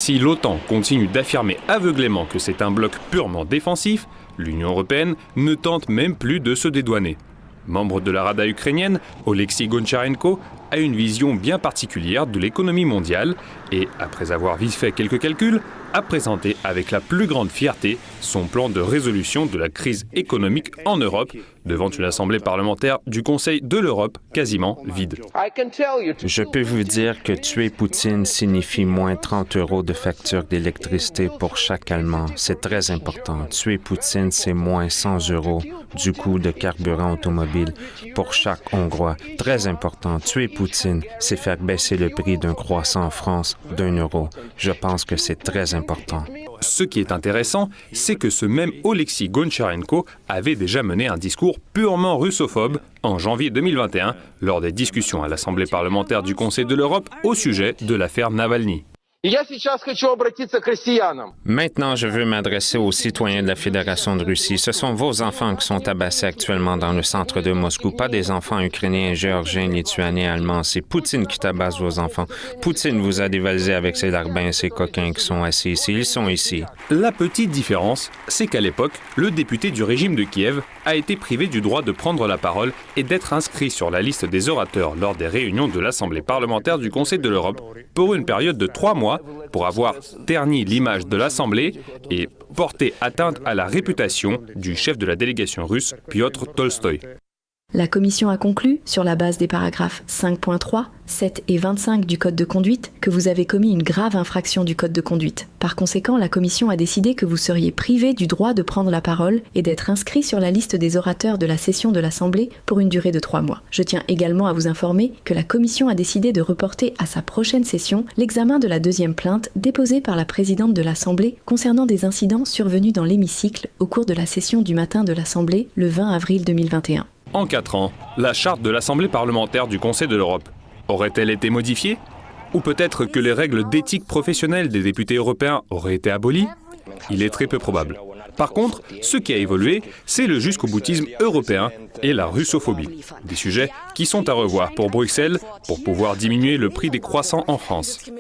Si l'OTAN continue d'affirmer aveuglément que c'est un bloc purement défensif, l'Union européenne ne tente même plus de se dédouaner. Membre de la Rada ukrainienne, Oleksiy Goncharenko a une vision bien particulière de l'économie mondiale et, après avoir vite fait quelques calculs, a présenté avec la plus grande fierté son plan de résolution de la crise économique en Europe devant une assemblée parlementaire du Conseil de l'Europe quasiment vide. Je peux vous dire que tuer Poutine signifie moins 30 € de facture d'électricité pour chaque Allemand. C'est très important. Tuer Poutine, c'est moins 100 € du coût de carburant automobile pour chaque Hongrois. Très important. Tuer Poutine, c'est faire baisser le prix d'un croissant en France d'1 €. Je pense que c'est très important. Ce qui est intéressant, c'est que ce même Oleksiy Goncharenko avait déjà mené un discours purement russophobe en janvier 2021 lors des discussions à l'Assemblée parlementaire du Conseil de l'Europe au sujet de l'affaire Navalny. Maintenant, je veux m'adresser aux citoyens de la Fédération de Russie. Ce sont vos enfants qui sont tabassés actuellement dans le centre de Moscou, pas des enfants ukrainiens, géorgiens, lituaniens, allemands. C'est Poutine qui tabasse vos enfants. Poutine vous a dévalisé avec ses larbins et ses coquins qui sont assis ici. Ils sont ici. La petite différence, c'est qu'à l'époque, le député du régime de Kiev a été privé du droit de prendre la parole et d'être inscrit sur la liste des orateurs lors des réunions de l'Assemblée parlementaire du Conseil de l'Europe pour une période de 3 mois pour avoir terni l'image de l'Assemblée et porté atteinte à la réputation du chef de la délégation russe, Piotr Tolstoï. La Commission a conclu, sur la base des paragraphes 5.3, 7 et 25 du Code de conduite, que vous avez commis une grave infraction du Code de conduite. Par conséquent, la Commission a décidé que vous seriez privé du droit de prendre la parole et d'être inscrit sur la liste des orateurs de la session de l'Assemblée pour une durée de 3 mois. Je tiens également à vous informer que la Commission a décidé de reporter à sa prochaine session l'examen de la deuxième plainte déposée par la présidente de l'Assemblée concernant des incidents survenus dans l'hémicycle au cours de la session du matin de l'Assemblée le 20 avril 2021. En 4 ans, la charte de l'Assemblée parlementaire du Conseil de l'Europe aurait-elle été modifiée? Ou peut-être que les règles d'éthique professionnelle des députés européens auraient été abolies? Il est très peu probable. Par contre, ce qui a évolué, c'est le jusqu'au-boutisme européen et la russophobie. Des sujets qui sont à revoir pour Bruxelles pour pouvoir diminuer le prix des croissants en France.